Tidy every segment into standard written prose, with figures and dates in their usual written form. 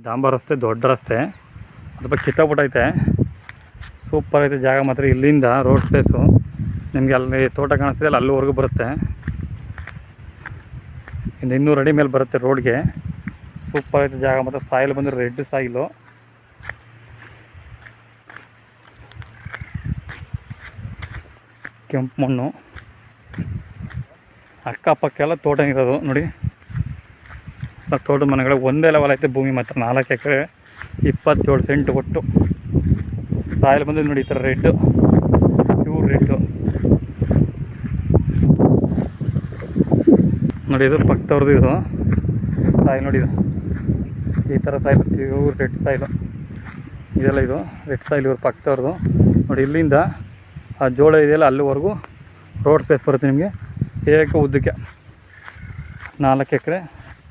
ಡಾಂಬರ್ ರಸ್ತೆ, ದೊಡ್ಡ ರಸ್ತೆ, ಸ್ವಲ್ಪ ಕಿತ್ತಾಬಿಟ್ಟೈತೆ. ಸೂಪರ್ ಐತೆ ಜಾಗ ಮಾತ್ರ. ಇಲ್ಲಿಂದ ರೋಡ್ ಸ್ಪೇಸು ನಿಮಗೆ ಅಲ್ಲಿ ತೋಟ ಕಾಣಿಸ್ತಿದೆ ಅಲ್ಲ, ಅಲ್ಲಿವರೆಗೂ ಬರುತ್ತೆ. ಇನ್ನು 200 ಅಡಿ ಮೇಲೆ ಬರುತ್ತೆ ರೋಡ್ಗೆ. ಸೂಪರ್ ಐತೆ ಜಾಗ ಮಾತ್ರ. ಸಾಯಿಲ್ ಬಂದರೆ ರೆಡ್ ಸಾಯಿಲು, ಕೆಂಪು ಮಣ್ಣು. ಅಕ್ಕಪಕ್ಕೆಲ್ಲ ತೋಟ ಇರೋದು ನೋಡಿ. ತೋಟದ ಮನೆಗಳು ಒಂದೇ ಲೆವೆಲ್ ಐತೆ. ಭೂಮಿ ಮಾತ್ರ 4 ಎಕರೆ 27 ಸೆಂಟ್ ಒಟ್ಟು. ಸಾಯಿಲ್ ಬಂದು ನೋಡಿ ಈ ಥರ ರೆಡ್ಡು, ಪ್ಯೂರ್ ರೆಡ್ಡು ನೋಡಿ. ಇದು ಪಕ್ಕದವ್ರದ್ದು ಇದು ಸಾಯಿಲ್ ನೋಡಿ. ಇದು ಈ ಥರ ಸಾಯಿಲ್ ಪ್ಯೂರ್ ರೆಡ್ ಸಾಯಿಲು ಇದೆಲ್ಲ. ಇದು ರೆಡ್ ಸಾಯಿಲ್ ಇವ್ರು ಪಕ್ಕದವ್ರದ್ದು ನೋಡಿ. ಇಲ್ಲಿಂದ ಆ ಜೋಳ ಇದೆಯಲ್ಲ ಅಲ್ಲಿವರೆಗೂ ರೋಡ್ ಸ್ಪೇಸ್ ಬರುತ್ತೆ ನಿಮಗೆ. ಉದ್ದಕ್ಕೆ 4 ಎಕರೆ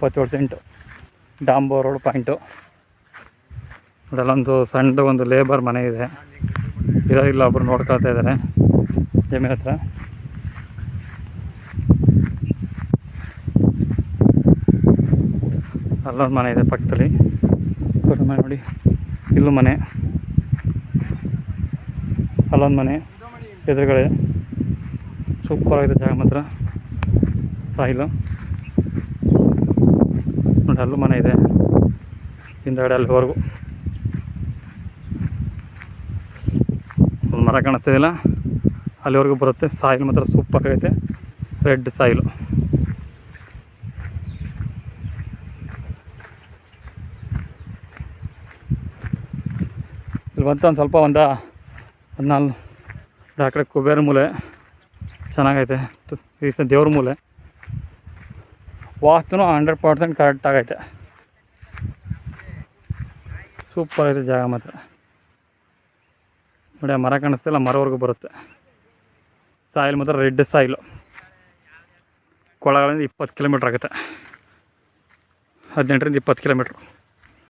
27 ಸೆಂಟು ಡಾಂಬರ್ ರೋಡ್ ಪಾಯಿಂಟು. ಅದೆಲ್ಲೊಂದು ಸಣ್ಣದು ಒಂದು ಲೇಬರ್ ಮನೆ ಇದೆ. ಇರೋದಿಲ್ಲ, ಒಬ್ಬರು ನೋಡ್ಕೊಳ್ತಾ ಇದ್ದಾರೆ ಜಮೀನು ಹತ್ರ. ಅಲ್ಲೊಂದು ಮನೆ ಇದೆ ಪಕ್ಕದಲ್ಲಿ, ದೊಡ್ಡ ಮನೆ ನೋಡಿ. ಇಲ್ಲೂ ಮನೆ, ಅಲ್ಲೊಂದು ಮನೆ ಎದುರುಗಡೆ. ಸೂಪರ್ ಆಗಿದೆ ಜಾಗ ಮಾತ್ರ. ಸಾಯಿಲು ನೋಡಿ, ಅಲ್ಲೂ ಮನೆ ಇದೆ ಹಿಂದಗಡೆ ಅಲ್ಲಿವರೆಗೂ. ಒಂದು ಮರ ಕಾಣಿಸ್ತಿದೆಯಲ್ಲ ಅಲ್ಲಿವರೆಗೂ ಬರುತ್ತೆ. ಸಾಯಿಲ್ ಮಾತ್ರ ಸೂಪರ್ ಆಗೈತೆ, ರೆಡ್ ಸಾಯಿಲು. ಇಲ್ಲಿ ಬಂತು ಒಂದು ಸ್ವಲ್ಪ ಒಂದು 14 ಆ ಕಡೆ ಕುಬೇರ ಮೂಲೆ ಚೆನ್ನಾಗೈತೆ. ಈ ದೇವ್ರ ಮೂಲೆ ವಾಸ್ತುನೂ 100% ಕರೆಕ್ಟ್ ಆಗೈತೆ. ಸೂಪರ್ ಐತೆ ಜಾಗ ಮಾತ್ರ ನೋಡಿ. ಆ ಮರ ಕಾಣಿಸ್ತಿಲ್ಲ, ಮರವರೆಗೂ ಬರುತ್ತೆ. ಸಾಯಿಲ್ ಮಾತ್ರ ರೆಡ್ ಸಾಯಿಲು. ಕೊಳಗಳಿಂದ 20 ಕಿಲೋಮೀಟ್ರ್ ಆಗುತ್ತೆ, 18ರಿಂದ 20 ಕಿಲೋಮೀಟ್ರು.